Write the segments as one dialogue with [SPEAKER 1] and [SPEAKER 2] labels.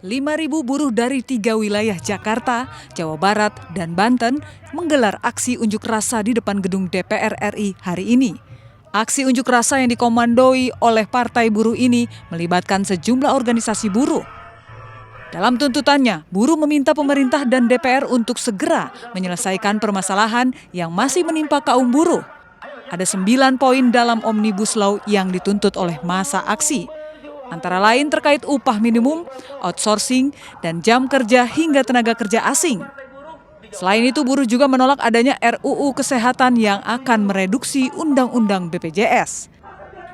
[SPEAKER 1] 5.000 buruh dari 3 wilayah Jakarta, Jawa Barat, dan Banten menggelar aksi unjuk rasa di depan gedung DPR RI hari ini. Aksi unjuk rasa yang dikomandoi oleh Partai Buruh ini melibatkan sejumlah organisasi buruh. Dalam tuntutannya, buruh meminta pemerintah dan DPR untuk segera menyelesaikan permasalahan yang masih menimpa kaum buruh. Ada 9 poin dalam Omnibus Law yang dituntut oleh massa aksi. Antara lain terkait upah minimum, outsourcing, dan jam kerja hingga tenaga kerja asing. Selain itu, buruh juga menolak adanya RUU Kesehatan yang akan mereduksi Undang-Undang BPJS.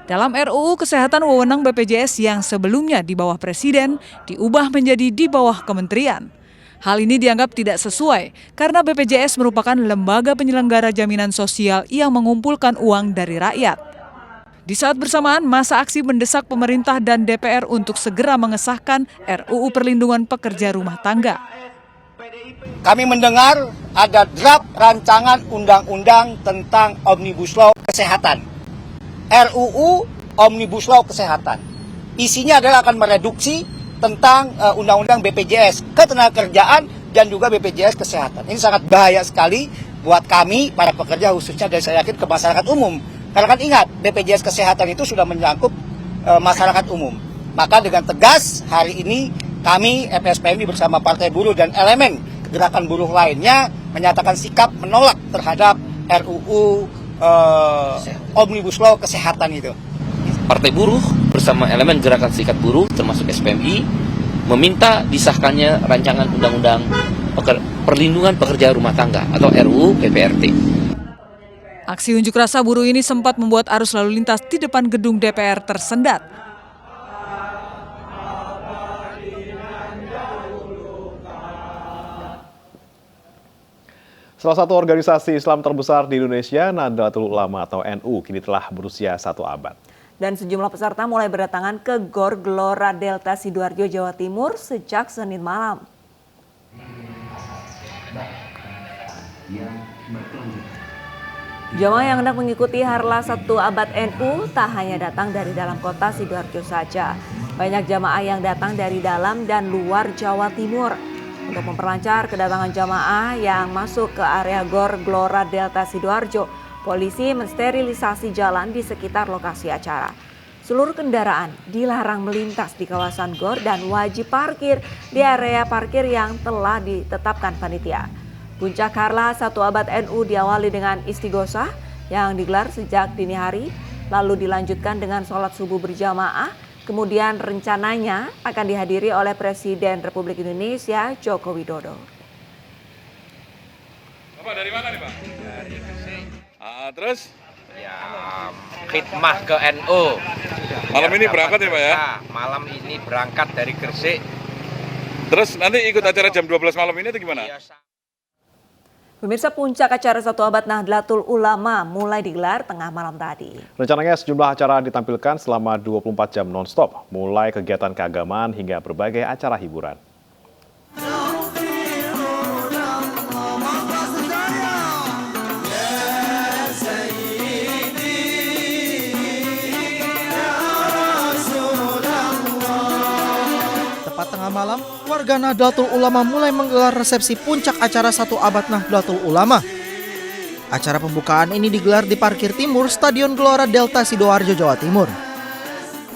[SPEAKER 1] Dalam RUU Kesehatan, wewenang BPJS yang sebelumnya di bawah Presiden diubah menjadi di bawah Kementerian. Hal ini dianggap tidak sesuai karena BPJS merupakan lembaga penyelenggara jaminan sosial yang mengumpulkan uang dari rakyat. Di saat bersamaan, massa aksi mendesak pemerintah dan DPR untuk segera mengesahkan RUU Perlindungan Pekerja Rumah Tangga.
[SPEAKER 2] Kami mendengar ada draft rancangan undang-undang tentang Omnibus Law Kesehatan. RUU Omnibus Law Kesehatan. Isinya adalah akan mereduksi tentang undang-undang BPJS, ketenagakerjaan dan juga BPJS Kesehatan. Ini sangat bahaya sekali buat kami, para pekerja khususnya, dan saya yakin ke masyarakat umum. Karena kan ingat, BPJS Kesehatan itu sudah menyangkut masyarakat umum. Maka dengan tegas hari ini kami FSPMI bersama Partai Buruh dan elemen gerakan buruh lainnya menyatakan sikap menolak terhadap RUU Omnibus Law Kesehatan itu.
[SPEAKER 3] Partai Buruh bersama elemen gerakan serikat buruh termasuk SPMI meminta disahkannya rancangan undang-undang perlindungan pekerja rumah tangga atau RUU PPRT.
[SPEAKER 1] Aksi unjuk rasa buruh ini sempat membuat arus lalu lintas di depan gedung DPR tersendat.
[SPEAKER 4] Salah satu organisasi Islam terbesar di Indonesia, Nahdlatul Ulama atau NU, kini telah berusia 1 abad.
[SPEAKER 5] Dan sejumlah peserta mulai berdatangan ke Gor Gelora Delta Sidoarjo, Jawa Timur sejak Senin malam. Jamaah yang hendak mengikuti Harlah 1 Abad NU tak hanya datang dari dalam kota Sidoarjo saja. Banyak jamaah yang datang dari dalam dan luar Jawa Timur. Untuk memperlancar kedatangan jamaah yang masuk ke area Gor Gelora Delta Sidoarjo, polisi mensterilisasi jalan di sekitar lokasi acara. Seluruh kendaraan dilarang melintas di kawasan Gor dan wajib parkir di area parkir yang telah ditetapkan panitia. Puncak Harlah 1 Abad NU diawali dengan istighosah yang digelar sejak dini hari, lalu dilanjutkan dengan sholat subuh berjamaah, kemudian rencananya akan dihadiri oleh Presiden Republik Indonesia Joko Widodo.
[SPEAKER 6] Bapak dari mana nih Pak? Dari Gresik. Terus?
[SPEAKER 7] Ya, khidmah ke NU.
[SPEAKER 6] Malam ini berangkat ya Pak ya?
[SPEAKER 7] Malam ini berangkat dari Gresik.
[SPEAKER 6] Terus nanti ikut acara jam 12 malam ini atau gimana?
[SPEAKER 5] Pemirsa, puncak acara 1 Abad Nahdlatul Ulama mulai digelar tengah malam tadi.
[SPEAKER 4] Rencananya sejumlah acara ditampilkan selama 24 jam non-stop, mulai kegiatan keagamaan hingga berbagai acara hiburan.
[SPEAKER 8] Tengah malam, warga Nahdlatul Ulama mulai menggelar resepsi puncak acara 1 Abad Nahdlatul Ulama. Acara pembukaan ini digelar di parkir timur Stadion Gelora Delta Sidoarjo, Jawa Timur.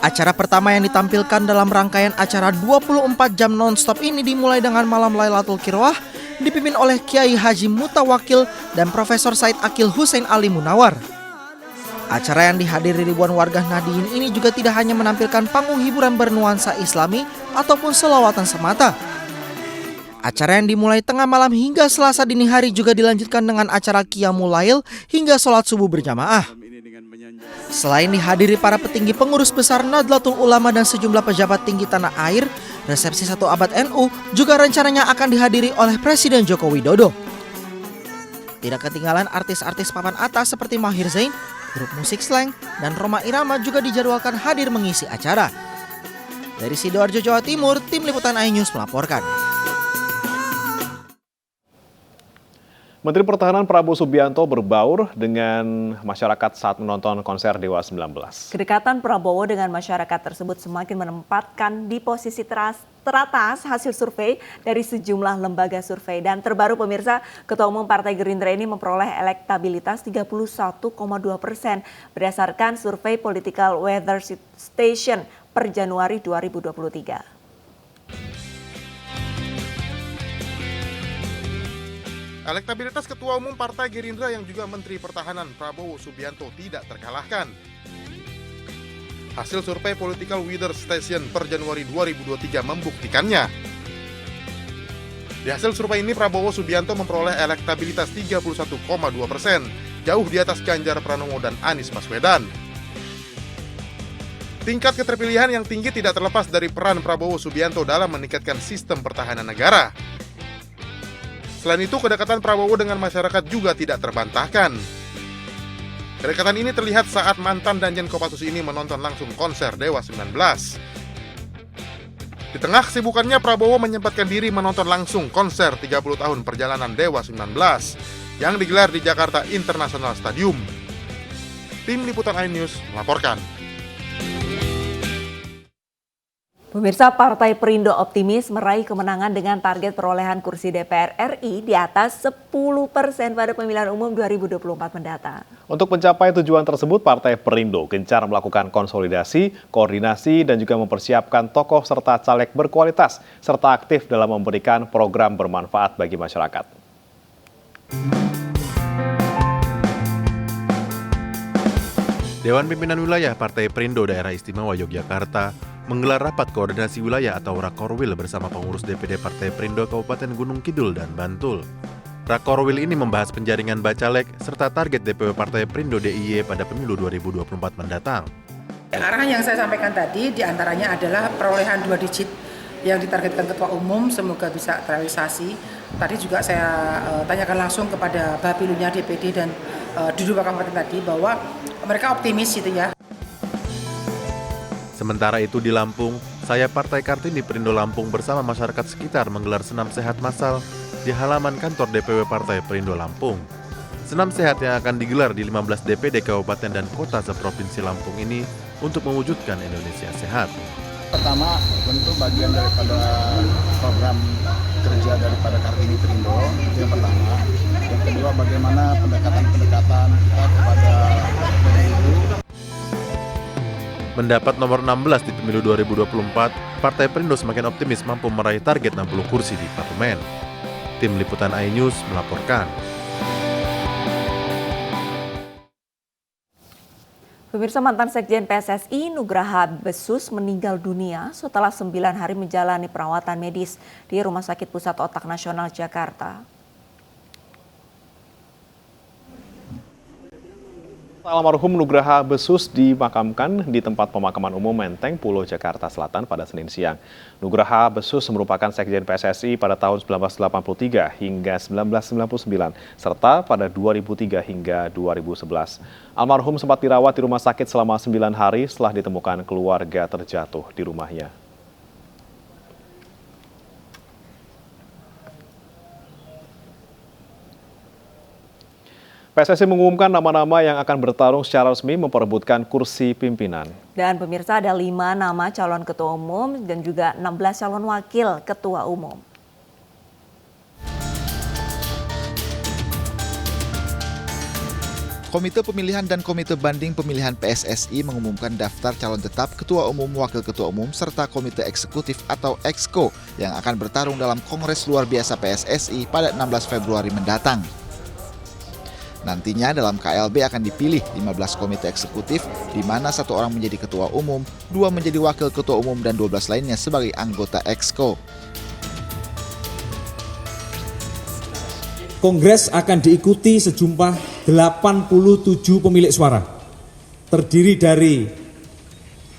[SPEAKER 8] Acara pertama yang ditampilkan dalam rangkaian acara 24 jam non-stop ini dimulai dengan malam Lailatul Qirwah, dipimpin oleh Kiai Haji Mutawakil dan Profesor Said Akil Hussein Ali Munawar. Acara yang dihadiri ribuan warga Nahdien ini juga tidak hanya menampilkan panggung hiburan bernuansa Islami ataupun selawatan semata. Acara yang dimulai tengah malam hingga Selasa dini hari juga dilanjutkan dengan acara Qiyamul Lail hingga sholat subuh berjamaah. Selain dihadiri para petinggi pengurus besar Nahdlatul Ulama dan sejumlah pejabat tinggi tanah air, resepsi 1 Abad NU juga rencananya akan dihadiri oleh Presiden Joko Widodo. Tidak ketinggalan artis-artis papan atas seperti Maher Zain, grup musik Slank, dan Rhoma Irama juga dijadwalkan hadir mengisi acara. Dari Sidoarjo, Jawa Timur, Tim Liputan iNews melaporkan.
[SPEAKER 4] Menteri Pertahanan Prabowo Subianto berbaur dengan masyarakat saat menonton konser Dewa 19.
[SPEAKER 5] Kedekatan Prabowo dengan masyarakat tersebut semakin menempatkan di posisi teratas hasil survei dari sejumlah lembaga survei. Dan terbaru pemirsa, Ketua Umum Partai Gerindra ini memperoleh elektabilitas 31,2% berdasarkan survei Political Weather Station per Januari 2023.
[SPEAKER 9] Elektabilitas Ketua Umum Partai Gerindra yang juga Menteri Pertahanan Prabowo Subianto tidak terkalahkan. Hasil survei Political Weather Station per Januari 2023 membuktikannya. Di hasil survei ini Prabowo Subianto memperoleh elektabilitas 31,2%, jauh di atas Ganjar Pranowo dan Anies Baswedan. Tingkat keterpilihan yang tinggi tidak terlepas dari peran Prabowo Subianto dalam meningkatkan sistem pertahanan negara. Selain itu, kedekatan Prabowo dengan masyarakat juga tidak terbantahkan. Kedekatan ini terlihat saat mantan Danjen Kopassus ini menonton langsung konser Dewa 19. Di tengah kesibukannya, Prabowo menyempatkan diri menonton langsung konser 30 tahun perjalanan Dewa 19 yang digelar di Jakarta International Stadium. Tim Liputan iNews melaporkan.
[SPEAKER 5] Pemirsa, Partai Perindo optimis meraih kemenangan dengan target perolehan kursi DPR RI di atas 10% pada pemilihan umum 2024 mendatang.
[SPEAKER 4] Untuk mencapai tujuan tersebut, Partai Perindo gencar melakukan konsolidasi, koordinasi, dan juga mempersiapkan tokoh serta caleg berkualitas, serta aktif dalam memberikan program bermanfaat bagi masyarakat.
[SPEAKER 9] Dewan Pimpinan Wilayah Partai Perindo Daerah Istimewa Yogyakarta menggelar rapat koordinasi wilayah atau Rakorwil bersama pengurus DPD Partai Perindo Kabupaten Gunung Kidul dan Bantul. Rakorwil ini membahas penjaringan bacalek serta target DPW Partai Perindo DIY pada pemilu 2024 mendatang.
[SPEAKER 10] Arahan yang saya sampaikan tadi diantaranya adalah perolehan 2 digit yang ditargetkan Ketua Umum, semoga bisa terrealisasi. Tadi juga saya tanyakan langsung kepada Bapilunya DPD dan di 2 kabupaten tadi bahwa mereka optimis gitu ya.
[SPEAKER 9] Sementara itu di Lampung, saya Partai Kartini Perindo Lampung bersama masyarakat sekitar menggelar senam sehat massal di halaman kantor DPW Partai Perindo Lampung. Senam sehat yang akan digelar di 15 DPD kabupaten dan kota seprovinsi Lampung ini untuk mewujudkan Indonesia sehat.
[SPEAKER 11] Pertama, tentu bagian daripada program kerja daripada Kartini Perindo, itu yang pertama. Yang kedua, bagaimana pendekatan-pendekatan kita kepada ibu.
[SPEAKER 9] Mendapat nomor 16 di pemilu 2024, Partai Perindo semakin optimis mampu meraih target 60 kursi di parlemen. Tim Liputan iNews melaporkan.
[SPEAKER 5] Pemirsa, mantan Sekjen PSSI Nugraha Besus meninggal dunia setelah 9 hari menjalani perawatan medis di Rumah Sakit Pusat Otak Nasional Jakarta.
[SPEAKER 4] Almarhum Nugraha Besus dimakamkan di tempat pemakaman umum Menteng, Pulau Jakarta Selatan pada Senin siang. Nugraha Besus merupakan Sekjen PSSI pada tahun 1983 hingga 1999, serta pada 2003 hingga 2011. Almarhum sempat dirawat di rumah sakit selama 9 hari setelah ditemukan keluarga terjatuh di rumahnya. PSSI mengumumkan nama-nama yang akan bertarung secara resmi memperebutkan kursi pimpinan.
[SPEAKER 5] Dan pemirsa, ada 5 nama calon ketua umum dan juga 16 calon wakil ketua umum.
[SPEAKER 12] Komite Pemilihan dan Komite Banding Pemilihan PSSI mengumumkan daftar calon tetap Ketua Umum, Wakil Ketua Umum, serta Komite Eksekutif atau Exco yang akan bertarung dalam Kongres Luar Biasa PSSI pada 16 Februari mendatang. Nantinya dalam KLB akan dipilih 15 komite eksekutif, di mana 1 orang menjadi ketua umum, 2 menjadi wakil ketua umum, dan 12 lainnya sebagai anggota Exco.
[SPEAKER 13] Kongres akan diikuti sejumlah 87 pemilik suara, terdiri dari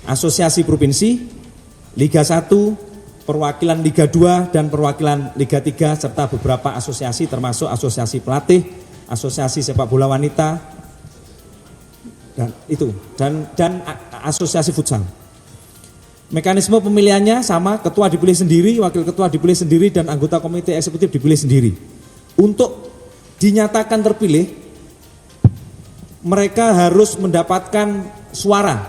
[SPEAKER 13] Asosiasi Provinsi, Liga 1, perwakilan Liga 2, dan perwakilan Liga 3, serta beberapa asosiasi termasuk Asosiasi Pelatih, Asosiasi Sepak Bola Wanita, dan Asosiasi Futsal. Mekanisme pemilihannya sama, ketua dipilih sendiri, wakil ketua dipilih sendiri, dan anggota komite eksekutif dipilih sendiri. Untuk dinyatakan terpilih, mereka harus mendapatkan suara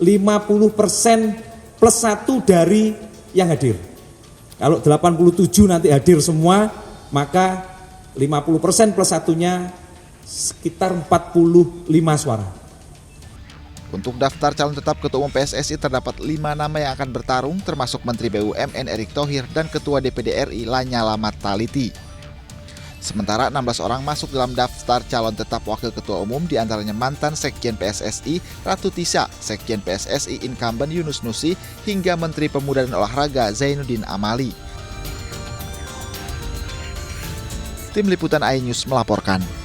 [SPEAKER 13] 50% plus 1 dari yang hadir. Kalau 87 nanti hadir semua, maka 50% plus 1-nya sekitar 45 suara.
[SPEAKER 12] Untuk daftar calon tetap Ketua Umum PSSI terdapat 5 nama yang akan bertarung, termasuk Menteri BUMN Erick Thohir dan Ketua DPD RI Lanyala Mataliti. Sementara 16 orang masuk dalam daftar calon tetap Wakil Ketua Umum, diantaranya mantan Sekjen PSSI Ratu Tisa, Sekjen PSSI incumbent Yunus Nusi, hingga Menteri Pemuda dan Olahraga Zainuddin Amali. Tim Liputan iNews melaporkan.